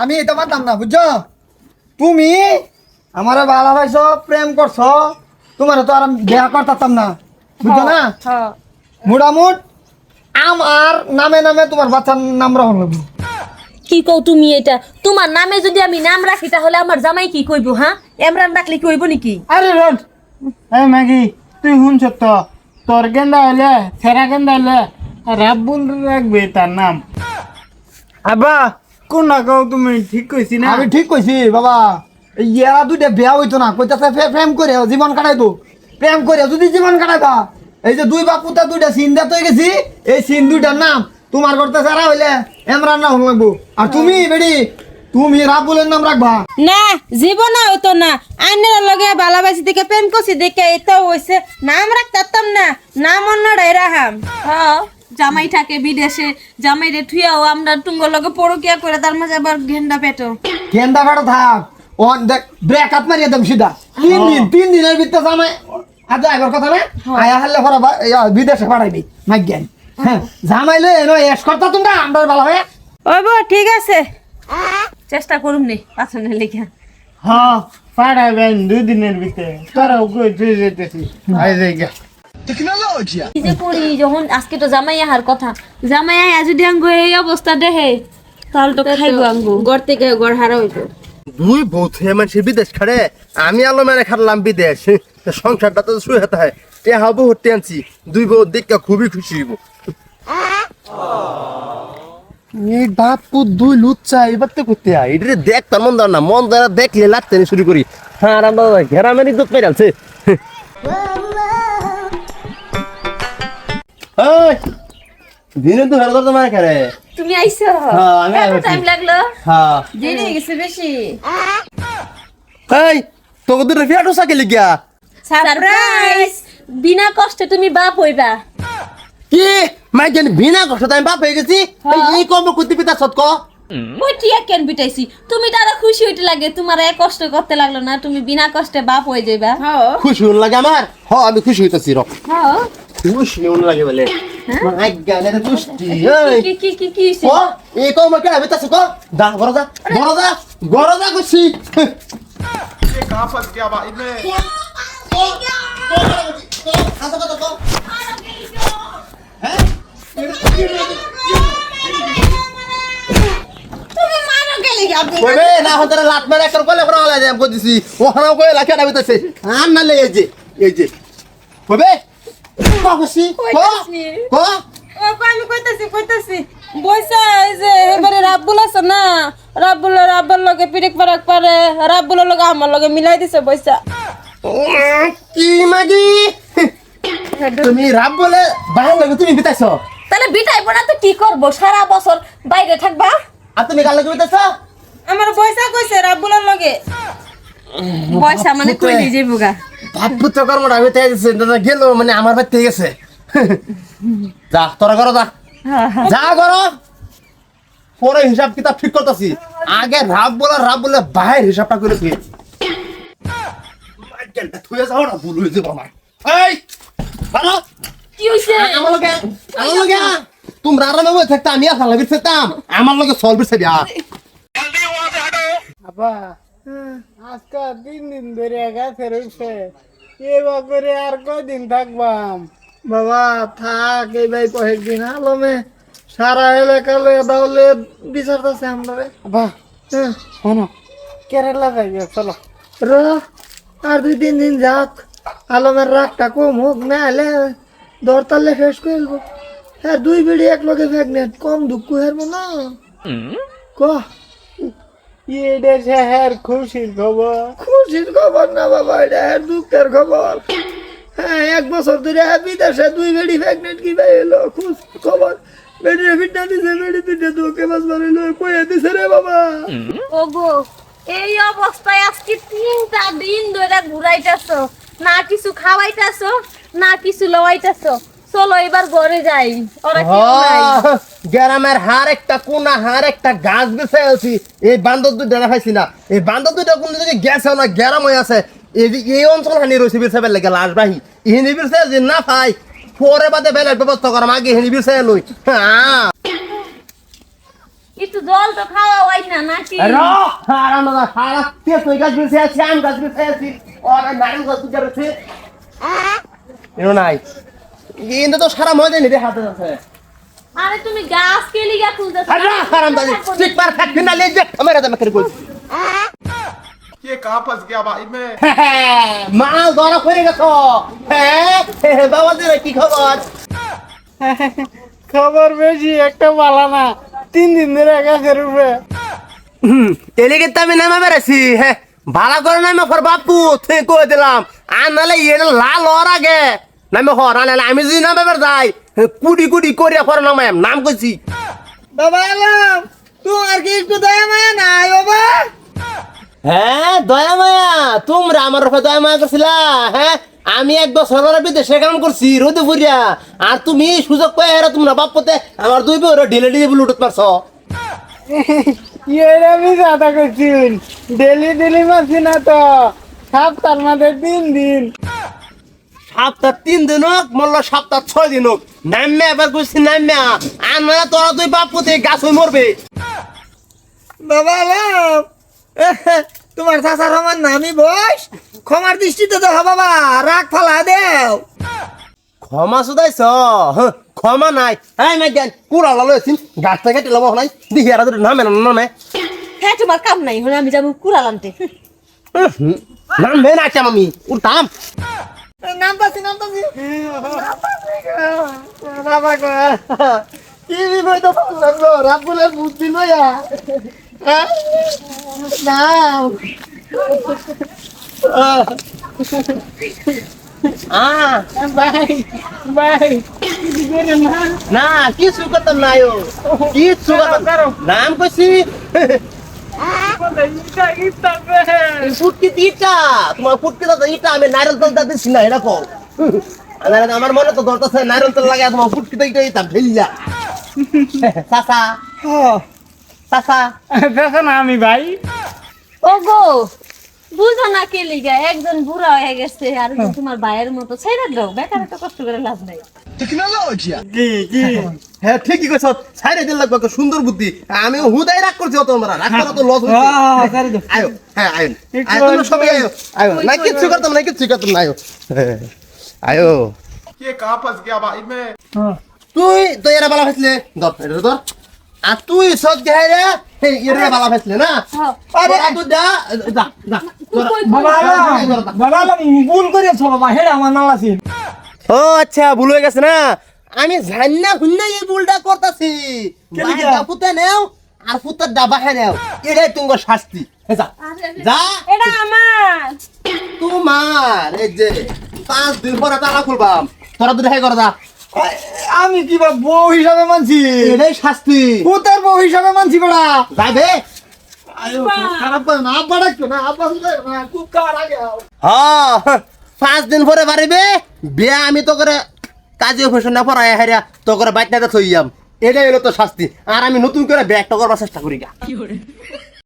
আমি এটা মানতাম না বুঝছো তুমি আমার ভালোবাসো প্রেম করছো তোমার তো আর বিয়া করতাম না বুঝছো না মোটামুট আমার নামে নামে তোমার বাচ্চার নাম রাখুন লাগবে কি কও তুমি এটা তোমার নামে যদি আমি নাম রাখি তাহলে আমার জামাই কি কইব হ্যাঁ এমরান রাখলে কি হইব নাকি আরে রন এই ম্যাগি তুই শুনছ তো তোর গেন্দা হইলে সেরা গেন্দা হইলে রাব্বুল রাখবে তার নাম আব্বা কোন না কও তুমি ঠিক কইছি না আমি ঠিক কইছি বাবা এরা দুইটা বিয়া হইতো না কইতাছে প্রেম করে জীবন কাটাইতো প্রেম করে যদি জীবন কাটাইবা এই যে দুই বাপ পুতা দুইটা সিন দিতে গেছি এই সিন দুইটার নাম তোমার করতে সারা হইলে এমরান না হল লাগবো আর তুমি বেডি তুমি রাবুলের নাম রাখবা না জীবনে হতো না আইনের লগে ভালোবাসি দেখে প্রেম করছি দেখে এটাও হইছে নাম রাখতাম না নাম অন্যরাই রাহাম হ্যাঁ জামাই থাকে বিদেশে জামাই রে থুয়াও আমরা তুঙ্গর লগে পরকিয়া করে তার মাঝে আবার ঘেন্ডা পেটো কেন্দা কাটা থাক অন দেখ ব্রেক হাত মারিয়ে দেব সিধা 3 দিনের ভিতরে জামাই আজ আগর কথা না আয়া হারলে ফরা বিদেশে পাঠাইবি মাইজ্ঞান হ্যাঁ জামাইলে এনো এস করতা তোমরা আমরা ভালো হয় ওই বো ঠিক আছে চেষ্টা করুম নে পাছনের লেখা হ্যাঁ পাঠাবেন 2 দিনের ভিতরে তোরাও কই তুই যেতেছি আই যাইগা টেকনোলজি কি যে করি যখন আজকে তো জামাই আহার কথা জামাই আয়া যদি আঙ্গো এই অবস্থা দেখে তাহলে তো খাইবো আঙ্গো ঘর থেকে ঘর হারা হইব দুই বউ থেকে মানুষের বিদেশ খাড়ে আমি আলো মেরে খাটলাম বিদেশ সংসারটা তো শুয়ে হতে হয় তে হাবু হতে আনছি দুই বউ দেখে খুবই খুশি হইব এই বাপু দুই লুচ্চা এবার তো করতে হয় এটা দেখ তার মন দাও না মন দ্বারা দেখলে লাগতে শুরু করি হ্যাঁ আরাম দাদা ঘেরামের ইজ্জত পেয়ে আছে দিনে তো হেরো তো মার করে তুমি আইছো হ্যাঁ আমি এত টাইম লাগলো হ্যাঁ দেরি হয়ে গেছে বেশি এই তোকে দুটো ফিয়াটো সাইকেল গিয়া সারপ্রাইজ বিনা কষ্টে তুমি বাপ হইবা কি মাই জানি বিনা কষ্ট আমি বাপ হয়ে গেছি এই কম করতে পিতা সৎক ওই টিয়া কেন বিটাইছি তুমি তারা খুশি হইতে লাগে তোমার এক কষ্ট করতে লাগলো না তুমি বিনা কষ্টে বাপ হয়ে যাইবা খুশি হন লাগে আমার হ আমি খুশি হইতাছি র হ্যাঁ খুশি হন লাগে বলে মাই গানে তো তুষ্টি এই কি কি কি কি ও এই কম কে আমি তাস কো দা গরদা খুশি ये कहाँ फंस गया भाई मैं ওবে না হতরে লাত মেরে একটা কলে বড় হলা যায় আমি দিছি ওখানে কই লাখে দাবি তাছে আর না লে এই যে ওবে খুশি কো কো ও আমি কইতাছি বইসা এই যে এবারে রাব্বুল আছে না রাব্বুল লগে পিরিক পারাক পারে রাব্বুল লগে আমার লগে মিলাই দিছে বইসা কি মাগি তুমি রাব বলে বাইরে লাগে তুমি বিতাইছ তাহলে বিটাইবো না তো কি করবো সারা বছর বাইরে থাকবা আর তুমি কাল লাগে বিতাইছ আমার বইসা কইছে রাব্বুলের লগে পয়সা মানে কই নিয়ে যাইবো গা ভাবপুত কর্মটা হইতে গেছে দাদা গেল মানে আমার বাড়িতে গেছে যা তোরা করো যা করো পরে হিসাব কিতাব ঠিক করতেছি আগে রাব বলে বাইরে হিসাবটা করে তুই থুয়ে যাও না ভুল হয়ে যাবো আমার এই ভালো কি হইছে আমার লগে তোমরা আরামে বসে থাকতে আমি আর ভালো থাকতাম আমার লগে সলভ করে দিয়া আব্বা আজকে 3 দিন ধরে গাছে রইছে এবার করে আর কয়দিন থাকবাম বাবা থাক এই ভাই কয়েকদিন আলমে সারা এলাকা লয়ে দাওলে বিচারতেছে আমরা রে আব্বা শোনো কেরালা যাই চলো র আর 2-3 দিন যাক আলমের রাগটা কম হোক না হলে দরতালে শেষ করবো হ্যাঁ 2 বিড়ি এক লগে প্রেগনেন্ট কম দুঃখ হেরবো না ক এটা শহর খুশির খবর খুশির খবর না বাবা এটা দুঃখের খবর হ্যাঁ 1 বছর ধরে বিদেশে 2 বিড়ি প্রেগনেন্ট কি ভাই এলো খুশ খবর বেড়ে ফিটনা দিছে বেড়ে তিনটা তোকে বাস মারিলো কইয়া দিছে রে বাবা ওগো এই অবস্থায় আজকে 3টা দিন ধরে ঘুরাইতাছো না কিছু খাওয়াইতাছো না কিছু লওয়াইতাছো চলো এবার ঘরে যাই ওরা কি নাই গ্রামের হার একটা কোনা হার একটা গাছ বেছে আছি এই বান্দর দুইটা দেখাইছি না এই বান্দর দুইটা কোন দিকে গেছে না গ্রাম হয়ে আছে এই অঞ্চল হানি রয়েছে বিরসাবের লেগে লাশ বাহি ইহিনি বিরসা যে না পাই পরে বাদে বেলের ব্যবস্থা করাম আগে হিনি বিরসাই লই হ্যাঁ একটু জল তো খাওয়া হয় না নাকি আরাম দাদা সারা তুই গাছ বেঁচে আছি আম গাছ বেঁচে আছি আর নারিকেল গাছ বেঁচে আছে এনো নাই কিন্তু তো সারা মজা নেই রে হাতে আছে আরে তুমি গাছ কে লিগা খুঁজতেছো আরে আরাম দাদা ঠিক পার ফ্যাক্ট না লে যে ক্যামেরা দা মেরে কই ये कहाँ फंस गया भाई मैं মাল ধরা করে গেছো হ্যাঁ বাবা দিরে কি খবর খবর বেশি একটা বালা না 3 দিন ধরে গাছের উপরে এলিগে তো আমি নামে বেড়েছি হ্যাঁ ভালো করে নামে ফর বাপু তুই কই দিলাম আর নালে এটা লাল হওয়ার আগে নামে হর নালে আমি যদি নামে বের যাই কুড়ি কুড়ি করিয়া ফর নামাই নাম কইছি বাবা এলাম তোমার কি একটু দয়া মায়া নাই বাবা হ্যাঁ দয়া মায়া তোমরা আমার উপরে দয়া মায়া করছিলা হ্যাঁ আমি 1 বছর ধরে বিদেশে কাম করছি রোদে ফুরিয়া আর তুমি সুযোগ পাই আর তোমরা বাপতে আমার 2 বছর ঢিলে ঢিলে বুলুট পারছো ইয়ে আমি দাদা করছি ডেলি মারছি না তো সপ্তাহ মাঝে 3 দিন সপ্তাহ 3 দিন হোক মল্ল সপ্তাহ 6 দিন হোক নামে এবার কইছি নামে আর না তোরা 2 বাপতে গাছ হই মরবে বাবা এলাম তোমার চাচার আমার নামি বয়স ক্ষমার দৃষ্টিতে দেখো বাবা রাগ ফালা দেও ক্ষমা শুধাইছ ক্ষমা নাই হ্যাঁ মেঘান কুড়া লালছিন গাছ থেকে কেটে লব নাই দেখি আর নামে নামে হ্যাঁ তোমার কাম নাই হলে আমি যাবো কুড়াল আনতে নামবে না চাম আমি উঠতাম নামতাছি বাবা গো কি বিপদ তো লাগলো রাবুলের বুদ্ধি নয়া নাও ভাই না কিছু করতাম না কিছু নাম কইছি ফুটকি ইটা তোমার ফুটকি দাদা ইটা আমি নারকেল তেল দিচ্ছি না এটা কম আমার মনে তো ধরতেছে নারকেল তেল লাগে তোমার ফুটকি ইটা ইটা ঢেলিয়া চাচা চাচা দেখো না আমি ভাই ওগো বুঝো না কে লিগা একজন বুড়া হয়ে গেছে আর একজন তোমার ভাইয়ের মতো ছেড়ে দাও বেকার তো কষ্ট করে লাভ নাই কি হ্যাঁ ঠিকই কইছ ছাইরে দিল লাগবে একটা সুন্দর বুদ্ধি আমি হুদাই রাগ করছি তোমরা রাগ করা তো লস হইছে আয়ো হ্যাঁ আয়ো আয়ো তোমরা সবাই আয়ো আয়ো না কিচ্ছু করতাম না আয়ো আয়ো ये कहाँ फंस गया भाई मैं তুই তো এরা বালা ফেসলে ধর এটা ধর আর তুই সব গায় রে এরা বালা ফেসলে না আরে তুই যা যা যা বাবা এলাম ভুল করেছো বাবা হেরে আমার নাম আছে ও আচ্ছা ভুল হয়ে গেছে না আমি জানি না হুন্না এই ভুলটা করতেছি বাইটা ফুতে নেও আর ফুতার ডাবা হে নেও এটাই তোমার শাস্তি যা যা এটা আমার তোমার এই যে 5 দিন পরে তালা খুলবাম তোরা দুটো হাই কর দা আমি কি বা বউ হিসাবে মানছি এটাই শাস্তি পুতার বউ হিসাবে মানছি বড়া যাবে খারাপ করে না আব্বা ডাকছো না আব্বা না খুব খাওয়ার আগে হ্যাঁ 5 দিন পরে বাড়িবে বিয়া আমি তো করে কাজে অফিসে না পড়ায় হারিয়া তো করে বাইক না থইয়াম এটাই হলো তো শাস্তি আর আমি নতুন করে ব্যাগটা করবার চেষ্টা করি গা